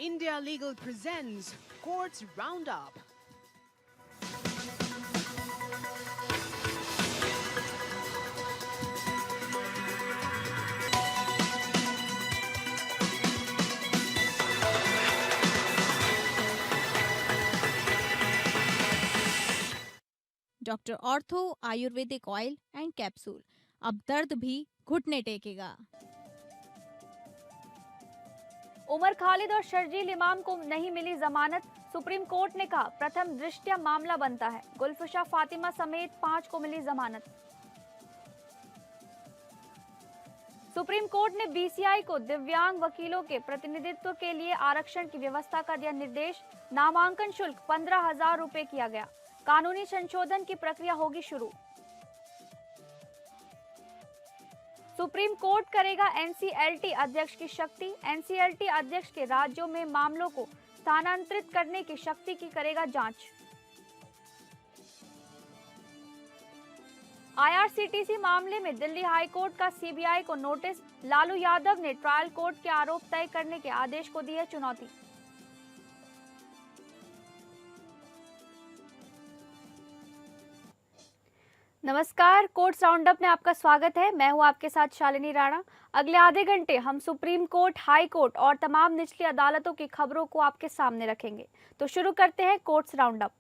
India Legal presents Courts Roundup. Doctor ortho Ayurvedic oil and capsule, अब दर्द भी घुटने टेकेगा। उमर खालिद और शर्जील इमाम को नहीं मिली जमानत। सुप्रीम कोर्ट ने कहा प्रथम दृष्टया मामला बनता है। गुलफशा फातिमा समेत 5 को मिली जमानत। सुप्रीम कोर्ट ने बीसीआई को दिव्यांग वकीलों के प्रतिनिधित्व के लिए आरक्षण की व्यवस्था का दिया निर्देश। नामांकन शुल्क 15,000 रुपए किया गया। कानूनी संशोधन की प्रक्रिया होगी शुरू। सुप्रीम कोर्ट करेगा एनसीएलटी अध्यक्ष की शक्ति। एनसीएलटी अध्यक्ष के राज्यों में मामलों को स्थानांतरित करने की शक्ति की करेगा जांच। आईआरसीटीसी मामले में दिल्ली हाई कोर्ट का सीबीआई को नोटिस। लालू यादव ने ट्रायल कोर्ट के आरोप तय करने के आदेश को दी है चुनौती। नमस्कार, कोर्ट्स राउंडअप में आपका स्वागत है। मैं हूं आपके साथ शालिनी राणा। अगले आधे घंटे हम सुप्रीम कोर्ट, हाई कोर्ट और तमाम निचली अदालतों की खबरों को आपके सामने रखेंगे। तो शुरू करते हैं courts roundup.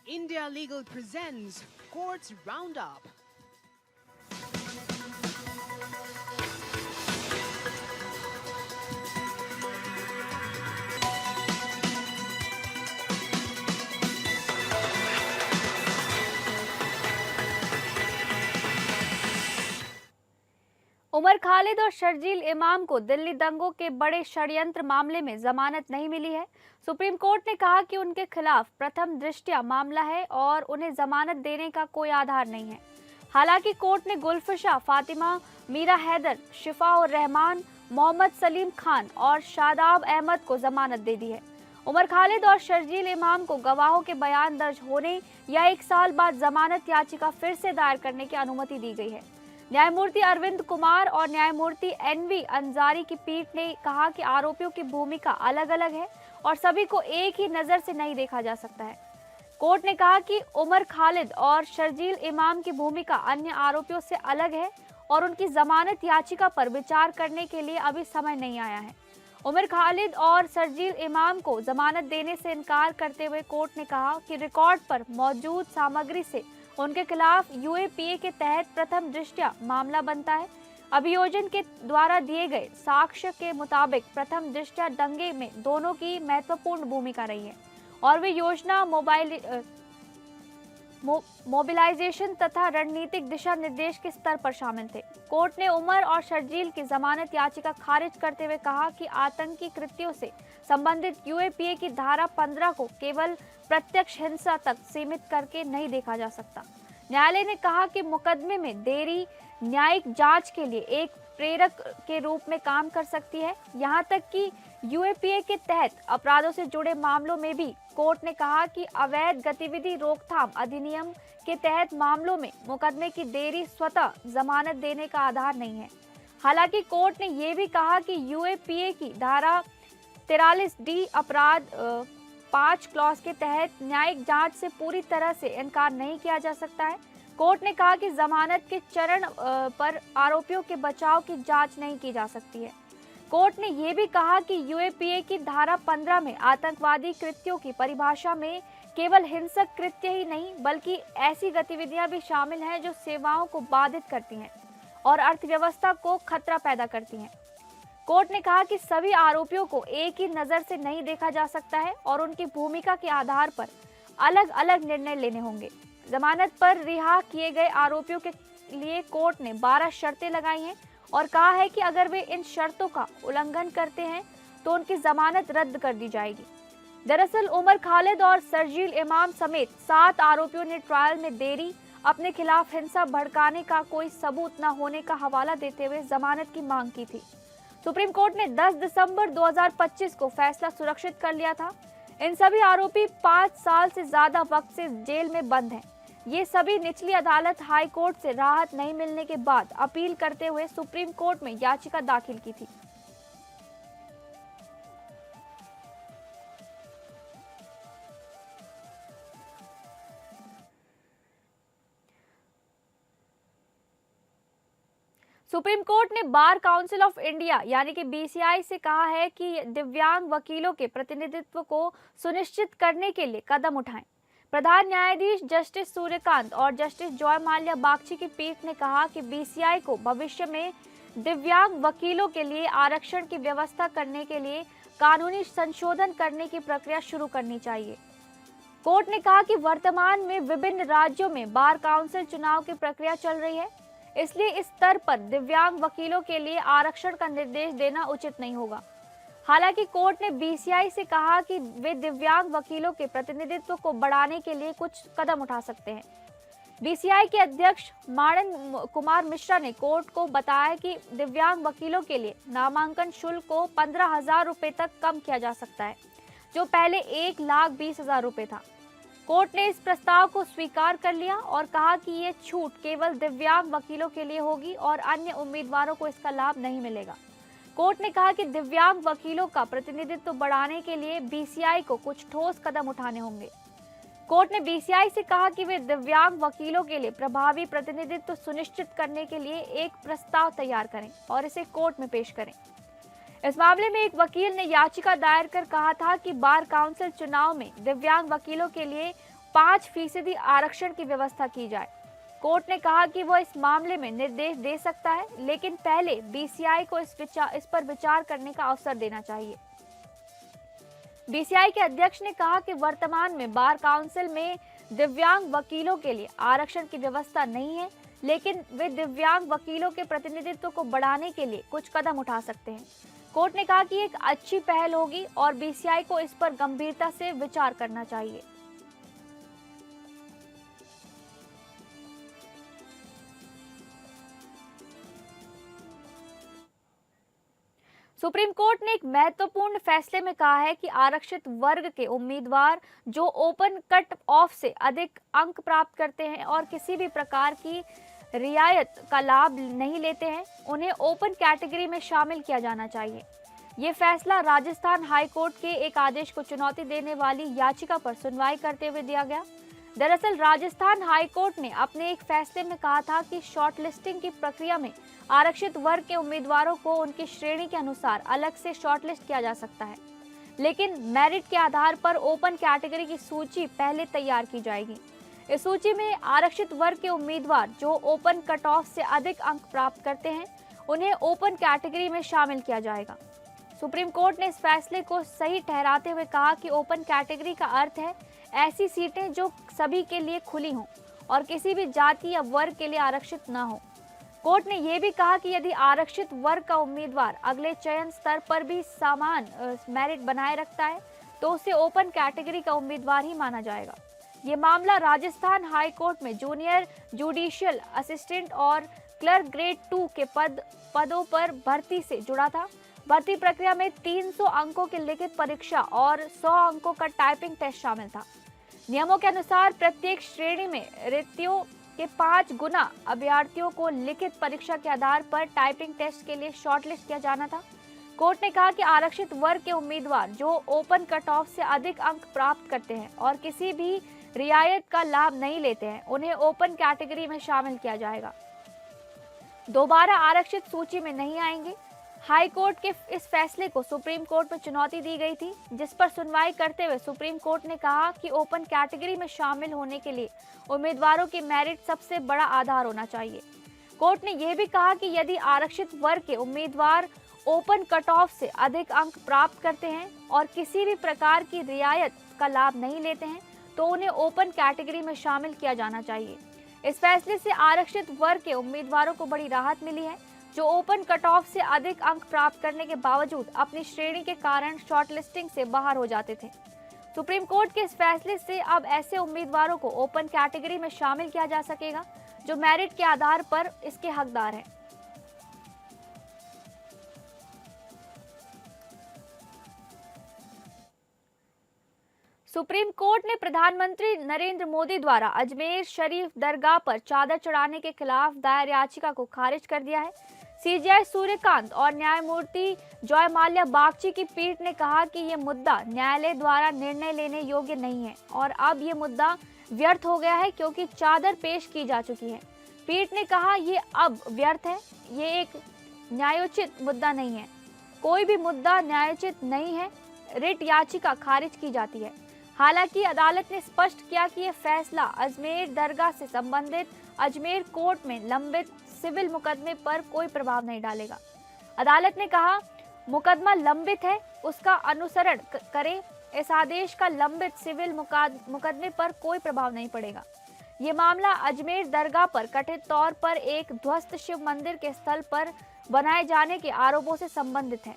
India Legal presents Courts Roundup. Umar Khalid और शर्जील इमाम को दिल्ली दंगों के बड़े षड्यंत्र मामले में जमानत नहीं मिली है। सुप्रीम कोर्ट ने कहा कि उनके खिलाफ प्रथम दृष्टया मामला है और उन्हें जमानत देने का कोई आधार नहीं है। हालांकि कोर्ट ने गुलफशा फातिमा, मीरा हैदर, शिफाउर रहमान, मोहम्मद सलीम खान और शादाब अहमद को जमानत दे दी है। उमर खालिद और शर्जील इमाम को गवाहों के बयान दर्ज होने या 1 साल बाद जमानत याचिका फिर से दायर करने की अनुमति दी गई है। न्यायमूर्ति अरविंद कुमार और न्यायमूर्ति एनवी अंजारी की पीठ ने कहा कि आरोपियों की भूमिका अलग अलग है और सभी को एक ही नजर से नहीं देखा जा सकता है। कोर्ट ने कहा कि उमर खालिद और शर्जील इमाम की भूमिका अन्य आरोपियों से अलग है और उनकी जमानत याचिका पर विचार करने के लिए अभी समय नहीं आया है। उमर खालिद और शर्जील इमाम को जमानत देने से इनकार करते हुए कोर्ट ने कहा कि रिकॉर्ड पर मौजूद सामग्री से उनके खिलाफ यूएपीए के तहत प्रथम दृष्टया मामला बनता है। अभियोजन के द्वारा दिए गए साक्ष्य के मुताबिक प्रथम दृष्टया दंगे में दोनों की महत्वपूर्ण भूमिका रही है और वे योजना, मोबिलाइजेशन तथा रणनीतिक दिशा निर्देश के स्तर पर शामिल थे। कोर्ट ने उमर और शर्जील की जमानत याचिका खारिज करते हुए कहा कि आतंकी कृत्यों से संबंधित यूएपीए की धारा 15 को केवल प्रत्यक्ष हिंसा तक सीमित करके नहीं देखा जा सकता। न्यायालय ने कहा कि मुकदमे में देरी न्यायिक जांच के लिए एक प्रेरक के रूप में काम कर सकती है। यहां तक कि यूएपीए के तहत अपराधों से जुड़े मामलों में भी कोर्ट ने कहा कि अवैध गतिविधि रोकथाम अधिनियम के तहत मामलों में मुकदमे की देरी स्वतः जमानत देने का आधार नहीं है। हालांकि कोर्ट ने यह भी कहा कि यूएपीए की धारा 43D अपराध 5 क्लॉज के तहत न्यायिक जांच से पूरी तरह से इनकार नहीं किया जा सकता है। कोर्ट ने कहा कि जमानत के चरण पर आरोपियों के बचाव की जांच नहीं की जा सकती है। कोर्ट ने यह भी कहा कि यूएपीए की धारा 15 में आतंकवादी कृत्यों की परिभाषा में केवल हिंसक कृत्य ही नहीं बल्कि ऐसी गतिविधियां भी शामिल हैं जो सेवाओं को बाधित करती हैं और अर्थव्यवस्था को खतरा पैदा करती हैं। कोर्ट ने कहा कि सभी आरोपियों को एक ही नजर से नहीं देखा जा सकता है और उनकी भूमिका के आधार पर अलग अलग निर्णय लेने होंगे। जमानत पर रिहा किए गए आरोपियों के लिए कोर्ट ने 12 शर्तें लगाई हैं और कहा है कि अगर वे इन शर्तों का उल्लंघन करते हैं तो उनकी जमानत रद्द कर दी जाएगी। दरअसल उमर खालिद और शर्जील इमाम समेत 7 आरोपियों ने ट्रायल में देरी, अपने खिलाफ हिंसा भड़काने का कोई सबूत न होने का हवाला देते हुए जमानत की मांग की थी। सुप्रीम कोर्ट ने 10 दिसंबर 2025 को फैसला सुरक्षित कर लिया था। इन सभी आरोपी 5 साल से ज्यादा वक्त से जेल में बंद हैं। ये सभी निचली अदालत हाई कोर्ट से राहत नहीं मिलने के बाद अपील करते हुए सुप्रीम कोर्ट में याचिका दाखिल की थी। सुप्रीम कोर्ट ने बार काउंसिल ऑफ इंडिया यानी कि बीसीआई से कहा है कि दिव्यांग वकीलों के प्रतिनिधित्व को सुनिश्चित करने के लिए कदम उठाएं। प्रधान न्यायाधीश जस्टिस सूर्यकांत और जस्टिस जॉय माल्या बागची की पीठ ने कहा कि बीसीआई को भविष्य में दिव्यांग वकीलों के लिए आरक्षण की व्यवस्था करने के लिए कानूनी संशोधन करने की प्रक्रिया शुरू करनी चाहिए। कोर्ट ने कहा कि वर्तमान में विभिन्न राज्यों में बार काउंसिल चुनाव की प्रक्रिया चल रही है, इसलिए इस स्तर पर दिव्यांग वकीलों के लिए आरक्षण का निर्देश देना उचित नहीं होगा। हालांकि कोर्ट ने बीसीआई से कहा कि वे दिव्यांग वकीलों के प्रतिनिधित्व को बढ़ाने के लिए कुछ कदम उठा सकते हैं। बीसीआई के अध्यक्ष माणन कुमार मिश्रा ने कोर्ट को बताया कि दिव्यांग वकीलों के लिए नामांकन शुल्क को 15,000 रुपए तक कम किया जा सकता है, जो पहले 1,20,000 रुपए था। कोर्ट ने इस प्रस्ताव को स्वीकार कर लिया और कहा कि ये छूट केवल दिव्यांग वकीलों के लिए होगी और अन्य उम्मीदवारों को इसका लाभ नहीं मिलेगा। कोर्ट ने कहा कि दिव्यांग वकीलों का प्रतिनिधित्व बढ़ाने के लिए बीसीआई को कुछ ठोस कदम उठाने होंगे। कोर्ट ने बीसीआई से कहा कि वे दिव्यांग वकीलों के लिए प्रभावी प्रतिनिधित्व सुनिश्चित करने के लिए एक प्रस्ताव तैयार करें और इसे कोर्ट में पेश करें। इस मामले में एक वकील ने याचिका दायर कर कहा था कि बार काउंसिल चुनाव में दिव्यांग वकीलों के लिए 5% आरक्षण की व्यवस्था की जाए। कोर्ट ने कहा कि वह इस मामले में निर्देश दे सकता है, लेकिन पहले बीसीआई को इस पर विचार करने का अवसर देना चाहिए। बीसीआई के अध्यक्ष ने कहा कि वर्तमान में बार काउंसिल में दिव्यांग वकीलों के लिए आरक्षण की व्यवस्था नहीं है, लेकिन वे दिव्यांग वकीलों के प्रतिनिधित्व को बढ़ाने के लिए कुछ कदम उठा सकते हैं। कोर्ट ने कहा कि एक अच्छी पहल होगी और बीसीआई को इस पर गंभीरता से विचार करना चाहिए। सुप्रीम कोर्ट ने एक महत्वपूर्ण फैसले में कहा है कि आरक्षित वर्ग के उम्मीदवार जो ओपन कट ऑफ से अधिक अंक प्राप्त करते हैं और किसी भी प्रकार की रियायत का लाभ नहीं लेते हैं, उन्हें ओपन कैटेगरी में शामिल किया जाना चाहिए। ये फैसला राजस्थान हाई कोर्ट के एक आदेश को चुनौती देने वाली याचिका पर सुनवाई करते हुए दिया गया। दरअसल राजस्थान हाई कोर्ट ने अपने एक फैसले में कहा था कि शॉर्टलिस्टिंग की प्रक्रिया में आरक्षित वर्ग के उम्मीदवारों को उनकी श्रेणी के अनुसार अलग से शॉर्टलिस्ट किया जा सकता है, लेकिन मेरिट के आधार पर ओपन कैटेगरी की सूची पहले तैयार की जाएगी। इस सूची में आरक्षित वर्ग के उम्मीदवार जो ओपन कट ऑफ से अधिक अंक प्राप्त करते हैं, उन्हें ओपन कैटेगरी में शामिल किया जाएगा। सुप्रीम कोर्ट ने इस फैसले को सही ठहराते हुए कहा कि ओपन कैटेगरी का अर्थ है ऐसी सीटें जो सभी के लिए खुली हों और किसी भी जाति या वर्ग के लिए आरक्षित न हो। कोर्ट ने यह भी कहा कि यदि आरक्षित वर्ग का उम्मीदवार अगले चयन स्तर पर भी समान मेरिट बनाए रखता है तो उसे ओपन कैटेगरी का उम्मीदवार ही माना जाएगा। ये मामला राजस्थान हाई कोर्ट में जूनियर जुडिशियल असिस्टेंट और क्लर्क ग्रेड 2 के पदों पर भर्ती से जुड़ा था। भर्ती प्रक्रिया में 300 अंकों की लिखित परीक्षा और 100 अंकों का टाइपिंग टेस्ट शामिल था। नियमों के अनुसार प्रत्येक श्रेणी में रिक्तियों के 5 गुना अभ्यर्थियों को लिखित परीक्षा के आधार पर टाइपिंग टेस्ट के लिए शॉर्टलिस्ट किया जाना था। कोर्ट ने कहा कि आरक्षित वर्ग के उम्मीदवार जो ओपन कट ऑफ से अधिक अंक प्राप्त करते हैं और किसी भी रियायत का लाभ नहीं लेते हैं, उन्हें ओपन कैटेगरी में शामिल किया जाएगा, दोबारा आरक्षित सूची में नहीं आएंगे। हाई कोर्ट के इस फैसले को सुप्रीम कोर्ट में चुनौती दी गई थी, जिस पर सुनवाई करते हुए सुप्रीम कोर्ट ने कहा कि ओपन कैटेगरी में शामिल होने के लिए उम्मीदवारों की मेरिट सबसे बड़ा आधार होना चाहिए। कोर्ट ने यह भी कहा कि यदि आरक्षित वर्ग के उम्मीदवार ओपन कट ऑफ से अधिक अंक प्राप्त करते हैं और किसी भी प्रकार की रियायत का लाभ नहीं लेते हैं तो उन्हें ओपन कैटेगरी में शामिल किया जाना चाहिए। इस फैसले से आरक्षित वर्ग के उम्मीदवारों को बड़ी राहत मिली है, जो ओपन कट ऑफ से अधिक अंक प्राप्त करने के बावजूद अपनी श्रेणी के कारण शॉर्टलिस्टिंग से बाहर हो जाते थे। सुप्रीम कोर्ट के इस फैसले से अब ऐसे उम्मीदवारों को ओपन कैटेगरी में शामिल किया जा सकेगा जो मेरिट के आधार पर इसके हकदार हैं। सुप्रीम कोर्ट ने प्रधानमंत्री नरेंद्र मोदी द्वारा अजमेर शरीफ दरगाह पर चादर चढ़ाने के खिलाफ दायर याचिका को खारिज कर दिया है। सीजेआई सूर्यकांत और न्यायमूर्ति जॉय माल्या बागची की पीठ ने कहा कि ये मुद्दा न्यायालय द्वारा निर्णय लेने योग्य नहीं है और अब ये मुद्दा व्यर्थ हो गया है क्योंकि चादर पेश की जा चुकी है। पीठ ने कहा ये अब व्यर्थ है, ये एक न्यायोचित मुद्दा नहीं है। कोई भी मुद्दा न्यायोचित नहीं है, रिट याचिका खारिज की जाती है। हालांकि अदालत ने स्पष्ट किया कि यह फैसला अजमेर दरगाह से संबंधित अजमेर कोर्ट में लंबित सिविल मुकदमे पर कोई प्रभाव नहीं डालेगा। अदालत ने कहा मुकदमा लंबित है, उसका अनुसरण करें, इस आदेश का लंबित सिविल मुकदमे पर कोई प्रभाव नहीं पड़ेगा। ये मामला अजमेर दरगाह पर कथित तौर पर एक ध्वस्त शिव मंदिर के स्थल पर बनाए जाने के आरोपों से संबंधित है।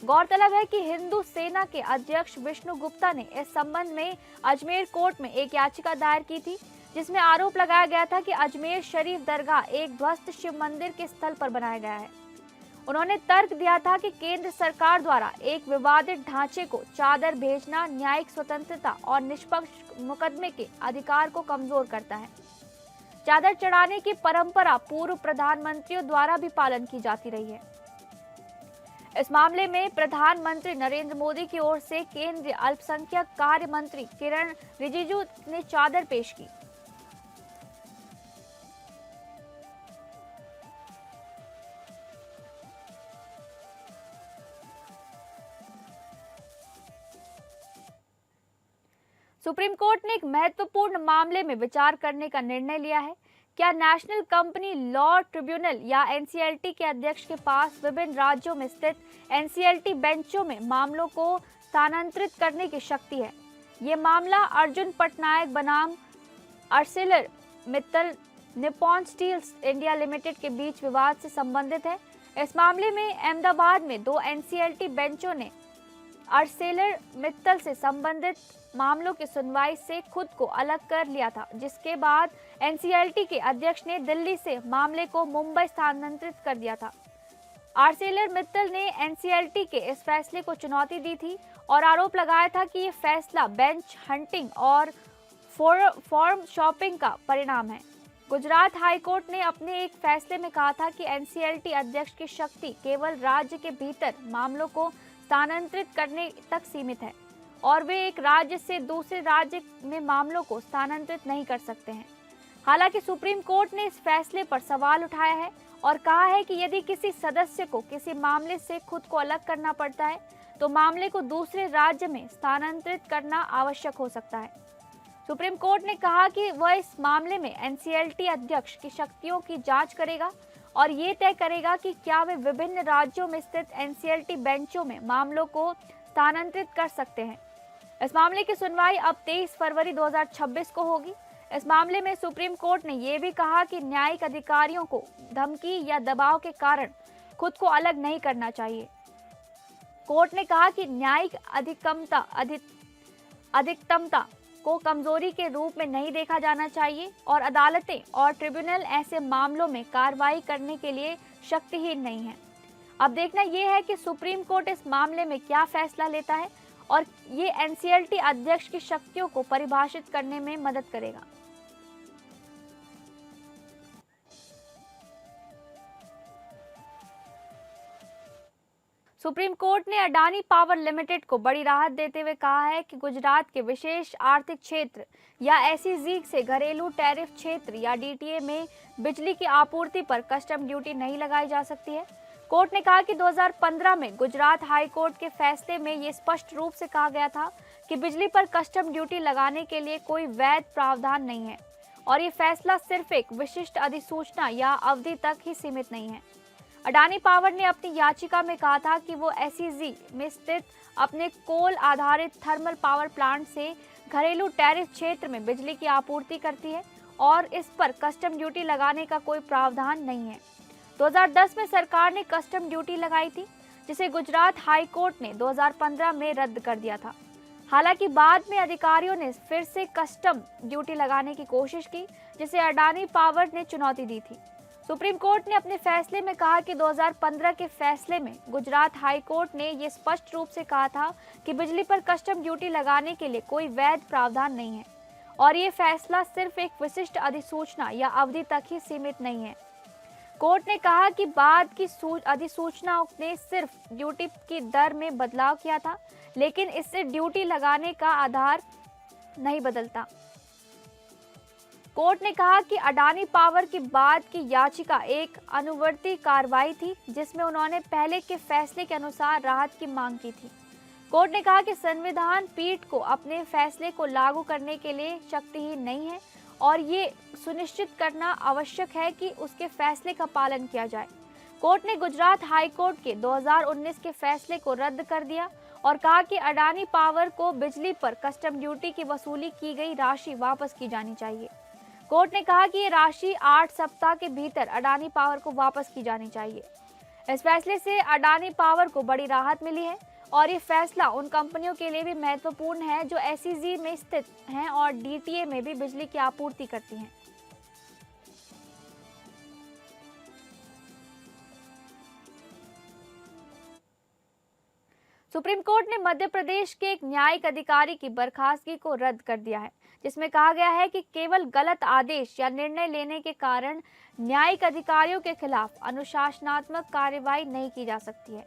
गौरतलब है कि हिंदू सेना के अध्यक्ष विष्णु गुप्ता ने इस संबंध में अजमेर कोर्ट में एक याचिका दायर की थी, जिसमें आरोप लगाया गया था कि अजमेर शरीफ दरगाह एक ध्वस्त शिव मंदिर के स्थल पर बनाया गया है। उन्होंने तर्क दिया था कि केंद्र सरकार द्वारा एक विवादित ढांचे को चादर भेजना न्यायिक स्वतंत्रता और निष्पक्ष मुकदमे के अधिकार को कमजोर करता है। चादर चढ़ाने की परंपरा पूर्व प्रधानमंत्रियों द्वारा भी पालन की जाती रही है। इस मामले में प्रधानमंत्री नरेंद्र मोदी की ओर से केंद्रीय अल्पसंख्यक कार्य मंत्री किरण रिजिजू ने चादर पेश की। सुप्रीम कोर्ट ने एक महत्वपूर्ण मामले में विचार करने का निर्णय लिया है। क्या नेशनल कंपनी लॉ ट्रिब्यूनल या एनसीएलटी के अध्यक्ष के पास विभिन्न राज्यों में स्थित एनसीएलटी बेंचों में मामलों को स्थानांतरित करने की शक्ति है? ये मामला अर्जुन पटनायक बनाम Arcelor Mittal Nippon steel India limited के बीच विवाद से संबंधित है। इस मामले में अहमदाबाद में 2 एनसीएलटी बेंचों ने आर्सेलर मित्तल से संबंधित मामलों की सुनवाई से खुद को अलग कर लिया था, जिसके बाद एनसीएलटी के अध्यक्ष ने दिल्ली से मामले को मुंबई स्थानांतरित कर दिया था। आर्सेलर मित्तल ने एनसीएलटी के इस फैसले को चुनौती दी थी और आरोप लगाया था कि ये फैसला बेंच हंटिंग और फॉर्म शॉपिंग का परिणाम है। गुजरात हाईकोर्ट ने अपने एक फैसले में कहा था कि एनसीएलटी अध्यक्ष की शक्ति केवल राज्य के भीतर मामलों को स्थानांतरित करने तक सीमित है और वे एक राज्य से दूसरे राज्य में मामलों को स्थानांतरित नहीं कर सकते हैं। हालांकि सुप्रीम कोर्ट ने इस फैसले पर सवाल उठाया है और कहा है कि यदि किसी सदस्य को किसी मामले से खुद को अलग करना पड़ता है तो मामले को दूसरे राज्य में स्थानांतरित करना आवश्यक हो सकता है। सुप्रीम कोर्ट ने कहा कि वह इस मामले में एनसीएलटी अध्यक्ष की शक्तियों की जांच करेगा और ये तय करेगा कि क्या वे विभिन्न राज्यों में स्थित एनसीएलटी बेंचों में मामलों को स्थानांतरित कर सकते हैं। इस मामले की सुनवाई अब 23 फरवरी 2026 को होगी। इस मामले में सुप्रीम कोर्ट ने यह भी कहा कि न्यायिक अधिकारियों को धमकी या दबाव के कारण खुद को अलग नहीं करना चाहिए। कोर्ट ने कहा कि न्यायिक अधिकतमता को कमजोरी के रूप में नहीं देखा जाना चाहिए और अदालतें और ट्रिब्यूनल ऐसे मामलों में कार्रवाई करने के लिए शक्तिहीन नहीं है। अब देखना यह है कि सुप्रीम कोर्ट इस मामले में क्या फैसला लेता है और ये एनसीएलटी अध्यक्ष की शक्तियों को परिभाषित करने में मदद करेगा। सुप्रीम कोर्ट ने अडानी पावर लिमिटेड को बड़ी राहत देते हुए कहा है कि गुजरात के विशेष आर्थिक क्षेत्र या एसईजी से घरेलू टैरिफ क्षेत्र या डीटीए में बिजली की आपूर्ति पर कस्टम ड्यूटी नहीं लगाई जा सकती है। कोर्ट ने कहा कि 2015 में गुजरात हाई कोर्ट के फैसले में ये स्पष्ट रूप से कहा गया था कि बिजली पर कस्टम ड्यूटी लगाने के लिए कोई वैध प्रावधान नहीं है और ये फैसला सिर्फ एक विशिष्ट अधिसूचना या अवधि तक ही सीमित नहीं है। अडानी पावर ने अपनी याचिका में कहा था कि वो एसईजी में स्थित अपने कोल आधारित थर्मल पावर प्लांट से घरेलू टैरिफ क्षेत्र में बिजली की आपूर्ति करती है और इस पर कस्टम ड्यूटी लगाने का कोई प्रावधान नहीं है। 2010 में सरकार ने कस्टम ड्यूटी लगाई थी, जिसे गुजरात हाई कोर्ट ने 2015 में रद्द कर दिया था। हालांकि बाद में अधिकारियों ने फिर से कस्टम ड्यूटी लगाने की कोशिश की, जिसे अडानी पावर ने चुनौती दी थी। सुप्रीम कोर्ट ने अपने फैसले में कहा कि 2015 के फैसले में गुजरात हाई कोर्ट ने यह स्पष्ट रूप से कहा था कि बिजली पर कस्टम ड्यूटी लगाने के लिए कोई वैध प्रावधान नहीं है और ये फैसला सिर्फ एक विशिष्ट अधिसूचना या अवधि तक ही सीमित नहीं है। कोर्ट ने कहा कि बाद की अधिसूचनाओं ने सिर्फ ड्यूटी की दर में बदलाव किया था, लेकिन इससे ड्यूटी लगाने का आधार नहीं बदलता। कोर्ट ने कहा कि अडानी पावर की बाद की याचिका एक अनुवर्ती कार्रवाई थी जिसमें उन्होंने पहले के फैसले के अनुसार राहत की मांग की थी। कोर्ट ने कहा कि संविधान पीठ को अपने फैसले को लागू करने के लिए शक्तिहीन नहीं है और ये सुनिश्चित करना आवश्यक है कि उसके फैसले का पालन किया जाए। कोर्ट ने गुजरात हाई कोर्ट के 2019 के फैसले को रद्द कर दिया और कहा कि अडानी पावर को बिजली पर कस्टम ड्यूटी की वसूली की गई राशि वापस की जानी चाहिए। कोर्ट ने कहा कि ये राशि 8 सप्ताह के भीतर अडानी पावर को वापस की जानी चाहिए। इस फैसले से अडानी पावर को बड़ी राहत मिली है और ये फैसला उन कंपनियों के लिए भी महत्वपूर्ण है जो एसईजी में स्थित हैं और डीटीए में भी बिजली की आपूर्ति करती हैं। सुप्रीम कोर्ट ने मध्य प्रदेश के एक न्यायिक अधिकारी की बर्खास्तगी को रद्द कर दिया है, जिसमें कहा गया है कि केवल गलत आदेश या निर्णय लेने के कारण न्यायिक अधिकारियों के खिलाफ अनुशासनात्मक कार्रवाई नहीं की जा सकती है।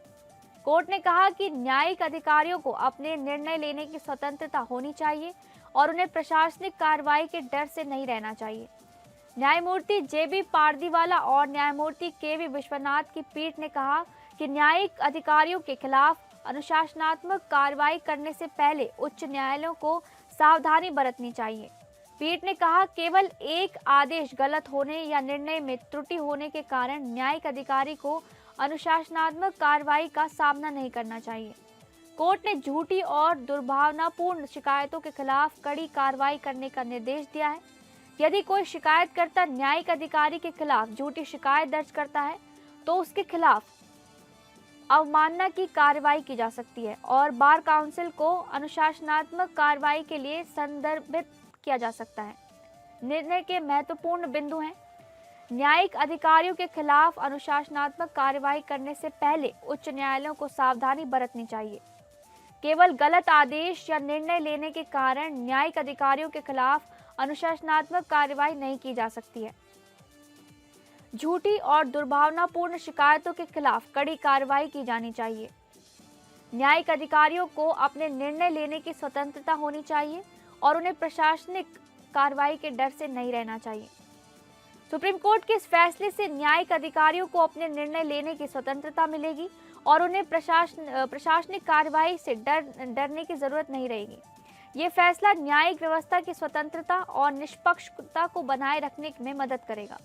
कोर्ट ने कहा कि न्यायिक अधिकारियों को अपने निर्णय लेने की स्वतंत्रता होनी चाहिए और उन्हें प्रशासनिक कार्रवाई के डर से नहीं रहना चाहिए। न्यायमूर्ति जेबी पारदीवाला और न्यायमूर्ति केवी विश्वनाथ की पीठ ने कहा कि न्यायिक अधिकारियों के खिलाफ अनुशासनात्मक कार्रवाई करने से पहले उच्च न्यायालयों को सावधानी बरतनी चाहिए। पीठ ने कहा केवल एक आदेश गलत होने या निर्णय में त्रुटि होने के कारण न्यायिक अधिकारी को अनुशासनात्मक कार्रवाई का सामना नहीं करना चाहिए। कोर्ट ने झूठी और दुर्भावनापूर्ण शिकायतों के खिलाफ कड़ी कार्रवाई करने का निर्देश दिया है। यदि कोई शिकायतकर्ता न्यायिक अधिकारी के खिलाफ झूठी शिकायत दर्ज करता है तो उसके खिलाफ अवमानना की कार्रवाई की जा सकती है और बार काउंसिल को अनुशासनात्मक कार्रवाई के लिए संदर्भित किया जा सकता है। निर्णय के महत्वपूर्ण बिंदु हैं। न्यायिक अधिकारियों के खिलाफ अनुशासनात्मक कार्रवाई करने से पहले उच्च न्यायालयों को सावधानी बरतनी चाहिए। केवल गलत आदेश या निर्णय लेने के कारण न्यायिक अधिकारियों के खिलाफ अनुशासनात्मक कार्रवाई नहीं की जा सकती है। झूठी और दुर्भावनापूर्ण शिकायतों के खिलाफ कड़ी कार्रवाई की जानी चाहिए। न्यायिक अधिकारियों को अपने निर्णय लेने की स्वतंत्रता होनी चाहिए और उन्हें प्रशासनिक कार्रवाई के डर से नहीं रहना चाहिए। सुप्रीम कोर्ट के इस फैसले से न्यायिक अधिकारियों को अपने निर्णय लेने की स्वतंत्रता मिलेगी और उन्हें प्रशासनिक कार्रवाई से डरने की जरूरत नहीं रहेगी। ये फैसला न्यायिक व्यवस्था की स्वतंत्रता और निष्पक्षता को बनाए रखने में मदद करेगा।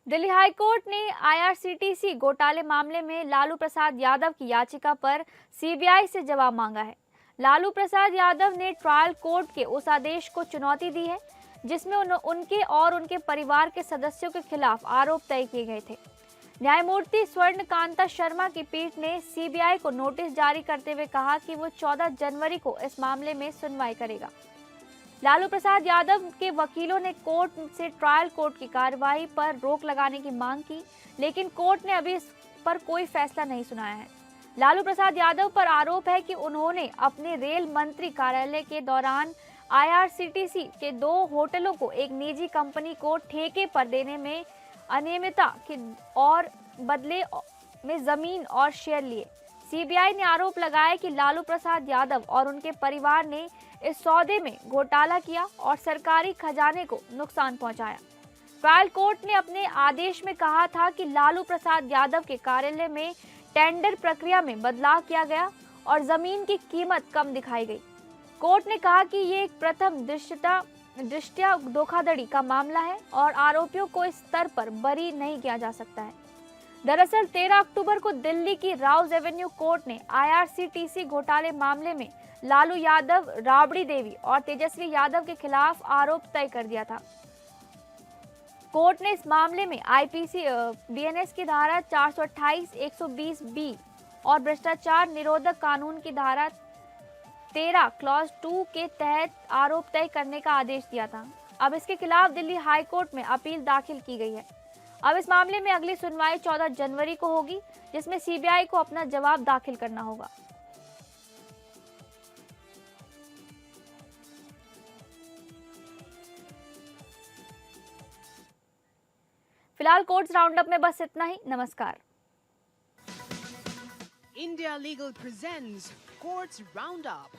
दिल्ली हाई कोर्ट ने आईआरसीटीसी घोटाले मामले में लालू प्रसाद यादव की याचिका पर सीबीआई से जवाब मांगा है। लालू प्रसाद यादव ने ट्रायल कोर्ट के उस आदेश को चुनौती दी है जिसमें उनके और उनके परिवार के सदस्यों के खिलाफ आरोप तय किए गए थे। न्यायमूर्ति स्वर्णकांता शर्मा की पीठ ने सीबीआई को नोटिस जारी करते हुए कहा कि वो 14 जनवरी को इस मामले में सुनवाई करेगा। लालू प्रसाद यादव के वकीलों ने कोर्ट से ट्रायल कोर्ट की कार्रवाई पर रोक लगाने की मांग की, लेकिन कोर्ट ने अभी इस पर कोई फैसला नहीं सुनाया है। लालू प्रसाद यादव पर आरोप है कि उन्होंने अपने रेल मंत्री कार्यालय के दौरान आईआरसीटीसी के 2 होटलों को एक निजी कंपनी को ठेके पर देने में अनियमितता की और बदले में जमीन और शेयर लिए। सीबीआई ने आरोप लगाया कि लालू प्रसाद यादव और उनके परिवार ने इस सौदे में घोटाला किया और सरकारी खजाने को नुकसान पहुंचाया। ट्रायल कोर्ट ने अपने आदेश में कहा था कि लालू प्रसाद यादव के कार्यालय में टेंडर प्रक्रिया में बदलाव किया गया और जमीन की कीमत कम दिखाई गई। कोर्ट ने कहा कि ये एक प्रथम दृष्टया धोखाधड़ी का मामला है और आरोपियों को इस स्तर पर बरी नहीं किया जा सकता है। दरअसल 13 अक्टूबर को दिल्ली की राउज एवेन्यू कोर्ट ने आईआरसीटीसी घोटाले मामले में लालू यादव, राबड़ी देवी और तेजस्वी यादव के खिलाफ आरोप तय कर दिया था। कोर्ट ने इस मामले में आईपीसी बीएनएस की धारा 428, 120 बी और भ्रष्टाचार निरोधक कानून की धारा 13 क्लॉज 2 के तहत आरोप तय करने का आदेश दिया था। अब इसके खिलाफ दिल्ली हाई कोर्ट में अपील दाखिल की गई है। अब इस मामले में अगली सुनवाई 14 जनवरी को होगी, जिसमें सीबीआई को अपना जवाब दाखिल करना होगा। फिलहाल कोर्ट्स राउंडअप में बस इतना ही। नमस्कार। India Legal presents Courts Roundup.